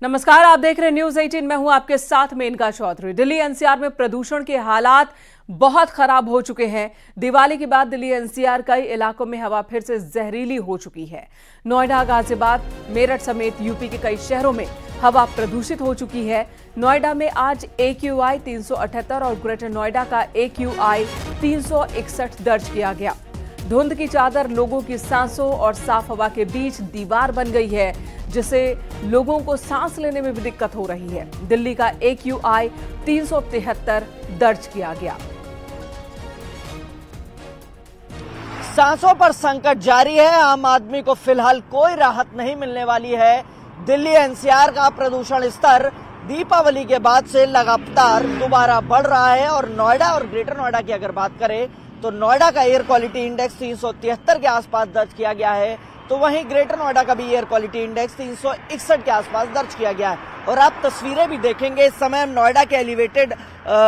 नमस्कार, आप देख रहे हैं न्यूज 18। मैं हूं आपके साथ मेनका चौधरी। दिल्ली एनसीआर में प्रदूषण के हालात बहुत खराब हो चुके हैं। दिवाली के बाद दिल्ली एनसीआर कई इलाकों में हवा फिर से जहरीली हो चुकी है। नोएडा, गाजियाबाद, मेरठ समेत यूपी के कई शहरों में हवा प्रदूषित हो चुकी है। नोएडा में आज AQI 378 और ग्रेटर नोएडा का AQI 361 दर्ज किया गया। धुंध की चादर लोगों की सांसों और साफ हवा के बीच दीवार बन गई है, जिससे लोगों को सांस लेने में भी दिक्कत हो रही है। दिल्ली का AQI 373 दर्ज किया गया। सांसों पर संकट जारी है। आम आदमी को फिलहाल कोई राहत नहीं मिलने वाली है। दिल्ली एनसीआर का प्रदूषण स्तर दीपावली के बाद से लगातार दोबारा बढ़ रहा है और नोएडा और ग्रेटर नोएडा की अगर बात करें तो नोएडा का एयर क्वालिटी इंडेक्स 373 के आसपास दर्ज किया गया है, तो वहीं ग्रेटर नोएडा का भी एयर क्वालिटी इंडेक्स 361 के आसपास दर्ज किया गया है। और आप तस्वीरें भी देखेंगे, इस समय हम नोएडा के एलिवेटेड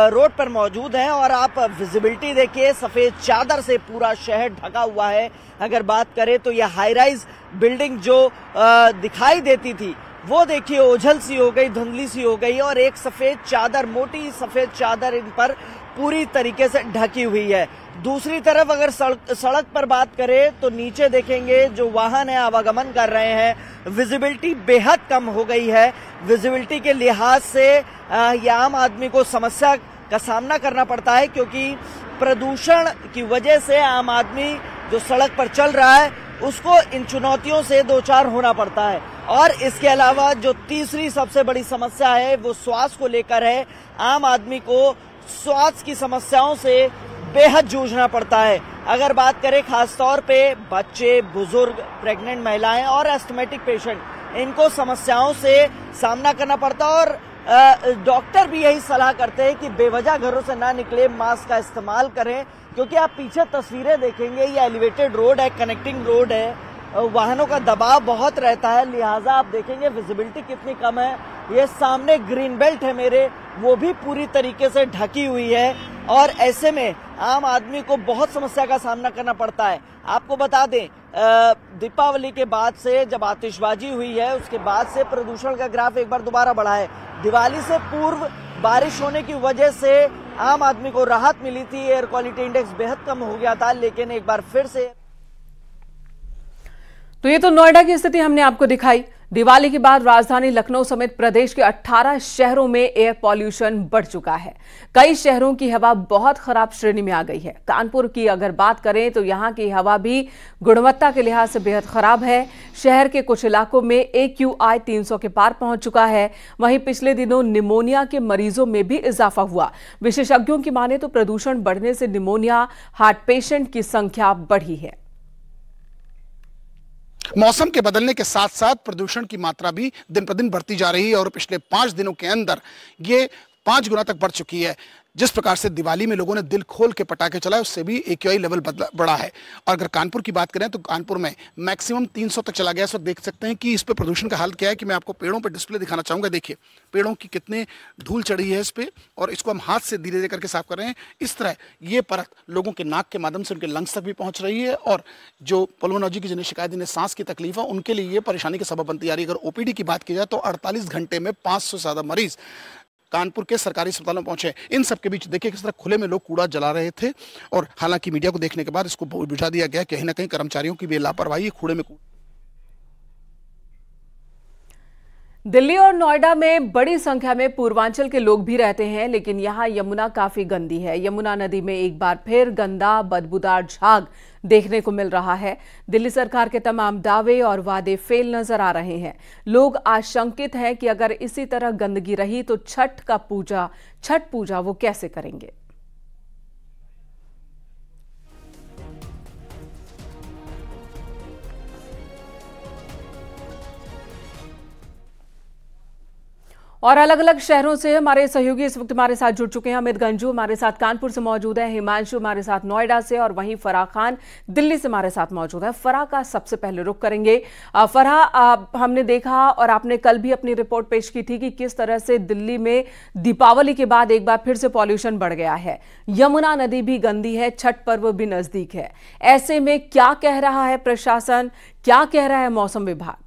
रोड पर मौजूद हैं और आप विजिबिलिटी देखिए, सफेद चादर से पूरा शहर ढका हुआ है। अगर बात करें तो यह हाई राइज बिल्डिंग जो दिखाई देती थी वो देखिए ओझल सी हो गई, धुंधली सी हो गई और एक सफेद चादर, मोटी सफेद चादर इन पर पूरी तरीके से ढकी हुई है। दूसरी तरफ अगर सड़क पर बात करें तो नीचे देखेंगे जो वाहन है आवागमन कर रहे हैं, विजिबिलिटी बेहद कम हो गई है। विजिबिलिटी के लिहाज से ये आम आदमी को समस्या का सामना करना पड़ता है, क्योंकि प्रदूषण की वजह से आम आदमी जो सड़क पर चल रहा है उसको इन चुनौतियों से दो चार होना पड़ता है। और इसके अलावा जो तीसरी सबसे बड़ी समस्या है वो श्वास को लेकर है। आम आदमी को श्वास की समस्याओं से बेहद जूझना पड़ता है। अगर बात करें खासतौर पे बच्चे, बुजुर्ग, प्रेग्नेंट महिलाएं और एस्थमेटिक पेशेंट, इनको समस्याओं से सामना करना पड़ता है और डॉक्टर भी यही सलाह करते हैं कि बेवजह घरों से ना निकले, मास्क का इस्तेमाल करें। क्योंकि आप पीछे तस्वीरें देखेंगे, ये एलिवेटेड रोड है, कनेक्टिंग रोड है, वाहनों का दबाव बहुत रहता है, लिहाजा आप देखेंगे विजिबिलिटी कितनी कम है। ये सामने ग्रीन बेल्ट है मेरे, वो भी पूरी तरीके से ढकी हुई है और ऐसे में आम आदमी को बहुत समस्या का सामना करना पड़ता है। आपको बता दें, दीपावली के बाद से जब आतिशबाजी हुई है उसके बाद से प्रदूषण का ग्राफ एक बार दोबारा बढ़ा है। दिवाली से पूर्व बारिश होने की वजह से आम आदमी को राहत मिली थी, एयर क्वालिटी इंडेक्स बेहद कम हो गया था, लेकिन एक बार फिर से। तो ये तो नोएडा की स्थिति हमने आपको दिखाई। दिवाली के बाद राजधानी लखनऊ समेत प्रदेश के 18 शहरों में एयर पॉल्यूशन बढ़ चुका है। कई शहरों की हवा बहुत खराब श्रेणी में आ गई है। कानपुर की अगर बात करें तो यहां की हवा भी गुणवत्ता के लिहाज से बेहद खराब है। शहर के कुछ इलाकों में AQI 300 के पार पहुंच चुका है। वहीं पिछले दिनों निमोनिया के मरीजों में भी इजाफा हुआ। विशेषज्ञों की माने तो प्रदूषण बढ़ने से निमोनिया, हार्ट पेशेंट की संख्या बढ़ी है। मौसम के बदलने के साथ साथ प्रदूषण की मात्रा भी दिन प्रतिदिन बढ़ती जा रही है और पिछले 5 दिनों के अंदर ये 5 गुना तक बढ़ चुकी है। जिस प्रकार से दिवाली में लोगों ने दिल खोल के पटाखे चलाए, उससे भी AQI लेवल बढ़ा है। और अगर कानपुर की बात करें तो कानपुर में मैक्सिमम 300 तक चला गया। इस वक्त देख सकते हैं कि इस पे प्रदूषण का हाल क्या है कि मैं आपको पेड़ों पे डिस्प्ले दिखाना चाहूंगा। देखिए पेड़ों की कितने धूल चढ़ी है इस पे, और इसको हम हाथ से धीरे धीरे करके साफ कर रहे हैं। इस तरह ये परत लोगों के नाक के माध्यम से उनके लंग्स तक भी पहुंच रही है और जो पल्मोनोलॉजी की जिन्हें शिकायत, जिन्हें सांस की तकलीफ है, उनके लिए ये परेशानी का सबब बनती आ रही है। अगर OPD की बात की जाए तो 48 घंटे में 500 से ज्यादा मरीज कानपुर के सरकारी अस्पतालों में पहुंचे। इन सब के बीच देखिए किस तरह खुले में लोग कूड़ा जला रहे थे और हालांकि मीडिया को देखने के बाद इसको बुझा दिया गया। कहीं ना कहीं कर्मचारियों की भी लापरवाही, कूड़े में दिल्ली और नोएडा में बड़ी संख्या में पूर्वांचल के लोग भी रहते हैं, लेकिन यहां यमुना काफी गंदी है। यमुना नदी में एक बार फिर गंदा बदबूदार झाग देखने को मिल रहा है। दिल्ली सरकार के तमाम दावे और वादे फेल नजर आ रहे हैं। लोग आशंकित हैं कि अगर इसी तरह गंदगी रही तो छठ पूजा वो कैसे करेंगे। और अलग अलग शहरों से हमारे सहयोगी इस वक्त हमारे साथ जुड़ चुके हैं। अमित गंजू हमारे साथ कानपुर से मौजूद है, हिमांशु हमारे साथ नोएडा से और वहीं फराह खान दिल्ली से हमारे साथ मौजूद है। फराह का सबसे पहले रुख करेंगे। फराह, हमने देखा और आपने कल भी अपनी रिपोर्ट पेश की थी कि किस तरह से दिल्ली में दीपावली के बाद एक बार फिर से पॉल्यूशन बढ़ गया है। यमुना नदी भी गंदी है, छठ पर्व भी नजदीक है। ऐसे में क्या कह रहा है प्रशासन, क्या कह रहा है मौसम विभाग?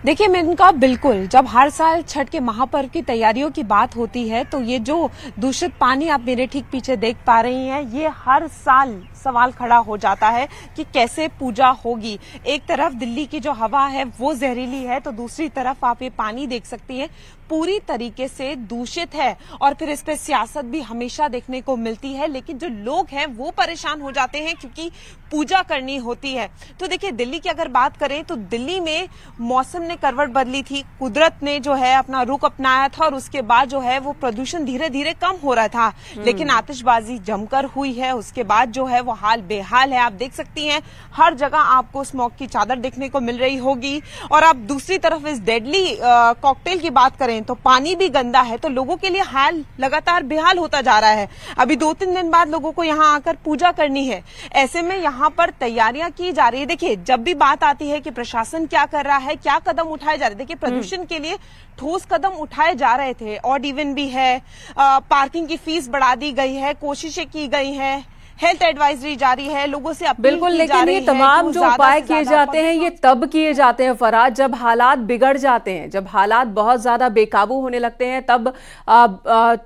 देखिए मेनका, बिल्कुल जब हर साल छठ के महापर्व की तैयारियों की बात होती है तो ये जो दूषित पानी आप मेरे ठीक पीछे देख पा रही हैं, ये हर साल सवाल खड़ा हो जाता है कि कैसे पूजा होगी। एक तरफ दिल्ली की जो हवा है वो जहरीली है, तो दूसरी तरफ आप ये पानी देख सकती हैं पूरी तरीके से दूषित है, और फिर इस पे सियासत भी हमेशा देखने को मिलती है। लेकिन जो लोग हैं वो परेशान हो जाते हैं क्योंकि पूजा करनी होती है। तो देखिए दिल्ली की अगर बात करें तो दिल्ली में मौसम ने करवट बदली थी, कुदरत ने जो है अपना रुख अपनाया था और उसके बाद जो है वो प्रदूषण धीरे धीरे कम हो रहा था, लेकिन आतिशबाजी जमकर हुई है। उसके बाद जो है वो हाल बेहाल है। आप देख सकती हैं हर जगह आपको स्मोक की चादर देखने को मिल रही होगी। और आप दूसरी तरफ इस डेडली कॉकटेल की बात करें तो पानी भी गंदा है, तो लोगों के लिए हाल लगातार बेहाल होता जा रहा है। अभी 2-3 दिन बाद लोगों को यहाँ आकर पूजा करनी है, ऐसे में यहाँ पर तैयारियां की जा रही है। देखिए जब भी बात आती है कि प्रशासन क्या कर रहा है, क्या कदम उठाए जा रहे, देखिए प्रदूषण के लिए ठोस कदम उठाए जा रहे थे। ऑड इवन भी है, पार्किंग की फीस बढ़ा दी गई है, कोशिशें की गई है, हेल्थ एडवाइजरी जारी है, लोगों से अपील बिल्कुल, की लेकिन जा रही ये तमाम जो उपाय किए जाते हैं ये तब किए जाते हैं फराज, जब हालात बिगड़ जाते हैं, जब हालात बहुत ज्यादा बेकाबू होने लगते हैं, तब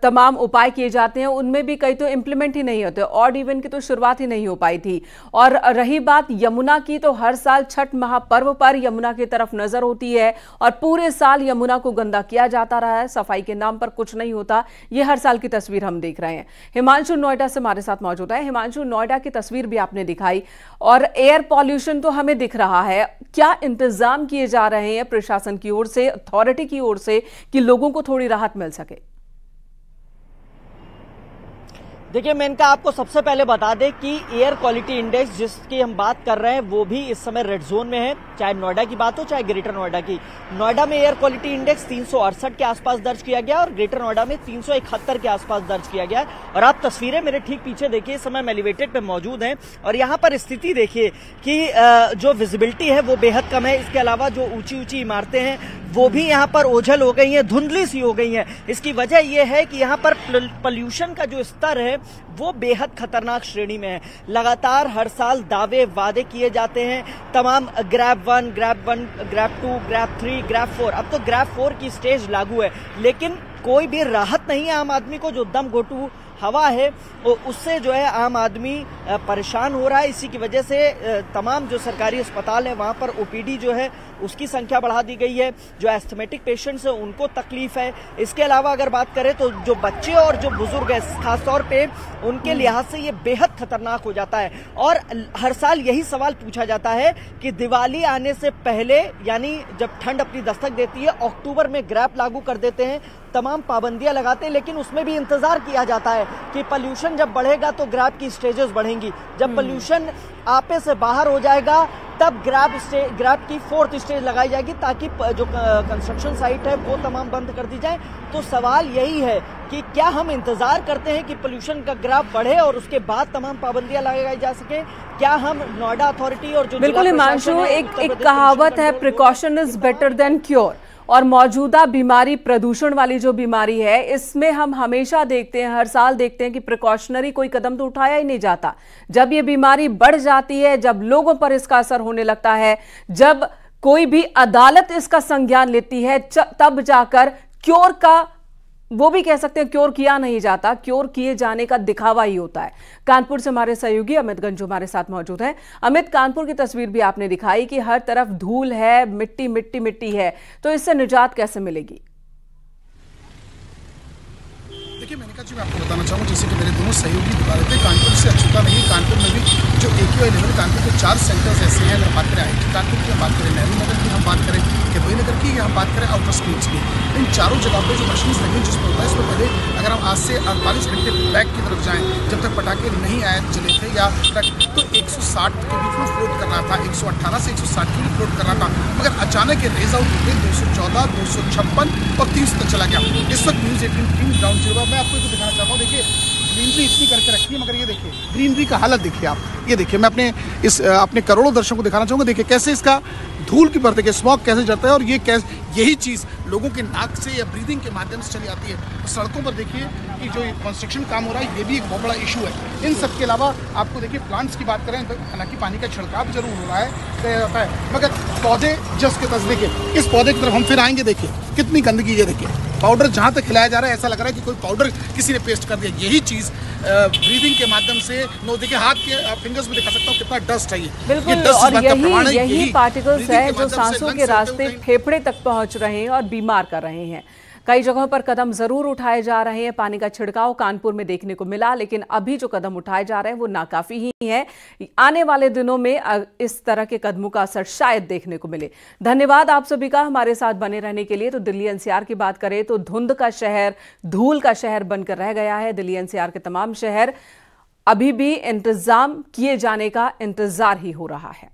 तमाम उपाय किए जाते हैं। उनमें भी कई तो इम्प्लीमेंट ही नहीं होते। ऑड इवन की तो शुरुआत ही नहीं हो पाई थी। और रही बात यमुना की, तो हर साल छठ महापर्व पर यमुना की तरफ नजर होती है और पूरे साल यमुना को गंदा किया जाता रहा है, सफाई के नाम पर कुछ नहीं होता। ये हर साल की तस्वीर हम देख रहे हैं। हिमांशु नोएडा से हमारे साथ मौजूद है। हिमांशु, नोएडा की तस्वीर भी आपने दिखाई और एयर पॉल्यूशन तो हमें दिख रहा है, क्या इंतजाम किए जा रहे हैं प्रशासन की ओर से, अथॉरिटी की ओर से, कि लोगों को थोड़ी राहत मिल सके? देखिए मेनका, आपको सबसे पहले बता दें कि एयर क्वालिटी इंडेक्स जिसकी हम बात कर रहे हैं वो भी इस समय रेड जोन में है, चाहे नोएडा की बात हो चाहे ग्रेटर नोएडा की। नोएडा में एयर क्वालिटी इंडेक्स 368 के आसपास दर्ज किया गया और ग्रेटर नोएडा में 371 के आसपास दर्ज किया गया। और आप तस्वीरें मेरे ठीक पीछे देखिए, इस समय हम एलिवेटेड पे मौजूद हैं और यहाँ पर स्थिति देखिए कि जो विजिबिलिटी है वो बेहद कम है। इसके अलावा जो ऊंची ऊंची इमारतें हैं वो भी यहाँ पर ओझल हो गई हैं, धुंधली सी हो गई हैं। इसकी वजह यह है कि यहाँ पर पोल्यूशन का जो स्तर है वो बेहद खतरनाक श्रेणी में है। लगातार हर साल दावे वादे किए जाते हैं, तमाम ग्रैब 1, ग्रैब 2, ग्रैब 3, ग्रैब 4, अब तो ग्रैब 4 की स्टेज लागू है, लेकिन कोई भी राहत नहीं है आम आदमी को। जो दम घोटू हवा है उससे जो है आम आदमी परेशान हो रहा है। इसी की वजह से तमाम जो सरकारी अस्पताल है वहां पर ओपीडी जो है उसकी संख्या बढ़ा दी गई है। जो एस्थमेटिक पेशेंट्स है उनको तकलीफ है। इसके अलावा अगर बात करें तो जो बच्चे और जो बुजुर्ग है खासतौर पे उनके लिहाज से ये बेहद खतरनाक हो जाता है। और हर साल यही सवाल पूछा जाता है कि दिवाली आने से पहले, यानी जब ठंड अपनी दस्तक देती है, अक्टूबर में ग्रैप लागू कर देते हैं, तमाम पाबंदियां लगाते हैं, लेकिन उसमें भी इंतजार किया जाता है कि पोल्यूशन जब बढ़ेगा तो ग्रैप की स्टेजेस बढ़ेंगी। जब पोल्यूशन आपे से बाहर हो जाएगा तब ग्रैप की 4th स्टेज लगाई जाएगी ताकि जो कंस्ट्रक्शन साइट है वो तमाम बंद कर दी जाए। तो सवाल यही है कि क्या हम इंतजार करते हैं कि पोल्यूशन का ग्राफ बढ़े और उसके बाद तमाम पाबंदियां लगाई जा सके? क्या हम नोएडा अथॉरिटी और जो बिल्कुल हिमांशु, एक कहावत है, precaution is better than cure. और मौजूदा बीमारी प्रदूषण वाली जो बीमारी है, इसमें हम हमेशा देखते हैं, हर साल देखते हैं कि प्रिकॉशनरी कोई कदम तो उठाया ही नहीं जाता। जब ये बीमारी बढ़ जाती है, जब लोगों पर इसका असर होने लगता है, जब कोई भी अदालत इसका संज्ञान लेती है, तब जाकर क्योर का, वो भी कह सकते हैं क्योर किया नहीं जाता, क्योर किए जाने का दिखावा ही होता है। कानपुर से हमारे सहयोगी अमित गंजू हमारे साथ मौजूद हैं। अमित, कानपुर की तस्वीर भी आपने दिखाई कि हर तरफ धूल है, मिट्टी मिट्टी मिट्टी है, तो इससे निजात कैसे मिलेगी? देखिए मेनका जी, मैं आपको बताना चाहूँगा, जैसे कि मेरे दोनों सहयोगी बता रहे थे, कानपुर से अछूता नहीं। कानपुर में भी जो AQI लेवल, कानपुर के 4 सेंटर्स ऐसे हैं। अगर बात करें IIT कानपुर की, हम बात करें नेहरू नगर की, हम बात करें केवई नगर की, या हम बात करें आउटर स्कूल्स की, इन चारों जगह पर जो मशीन लगी जिसमें होता है, इसमें पहले अगर हम आज से 48 घंटे बैक की तरफ जाएँ, जब तक पटाखे नहीं आए चले थे या तो 160 के बीच में फ्लोट कर रहा था, 118 से 160 के बीच फ्लोट कर रहा था, मगर अचानक ये रेज आउट होकर 214, 256 और 30 तक चला गया। इस वक्त न्यूज़ 18 टीम ग्राउंड जीरो। मैं आपको तो दिखाना चाहता हूँ, देखिए ग्रीनरी इतनी करके रखी है, मगर ये देखिए ग्रीनरी का हालत देखिए आप। ये देखिए, मैं अपने करोड़ों दर्शकों को दिखाना चाहूँगा, देखिए कैसे इसका धूल की परत, स्मॉग कैसे जाता है। और ये यही चीज़ लोगों के नाक से या ब्रीदिंग के माध्यम से चली आती है। तो सड़कों पर देखिए कि जो कंस्ट्रक्शन काम हो रहा है, ये भी एक बहुत बड़ा इशू है। इन सब के अलावा आपको देखिए प्लांट्स की बात करें तो हालांकि पानी का छिड़काव जरूर हो रहा है, किया जाता है, मगर पौधे जस्ट के तस देखिए, इस पौधे की तरफ हम फिर आएंगे, देखिए कितनी गंदगी है। देखिए पाउडर जहाँ तक खिलाया जा रहा है, ऐसा लग रहा है कि कोई पाउडर किसी ने पेस्ट कर दिया। यही चीज़ ब्रीदिंग के माध्यम से देखिए, हाथ के फिंगर्स में दिखा सकता हूँ कितना डस्ट है ये। बिल्कुल, और यही पार्टिकल्स है जो सांसों के रास्ते फेफड़े तक पहुंच रहे हैं और बीमार कर रहे हैं। कई जगहों पर कदम जरूर उठाए जा रहे हैं, पानी का छिड़काव कानपुर में देखने को मिला, लेकिन अभी जो कदम उठाए जा रहे हैं वो नाकाफी ही है। आने वाले दिनों में इस तरह के कदमों का असर शायद देखने को मिले। धन्यवाद आप सभी का हमारे साथ बने रहने के लिए। तो दिल्ली एनसीआर की बात करें तो धुंध का शहर, धूल का शहर बनकर रह गया है। दिल्ली एनसीआर के तमाम शहर अभी भी इंतजाम किए जाने का इंतजार ही हो रहा है।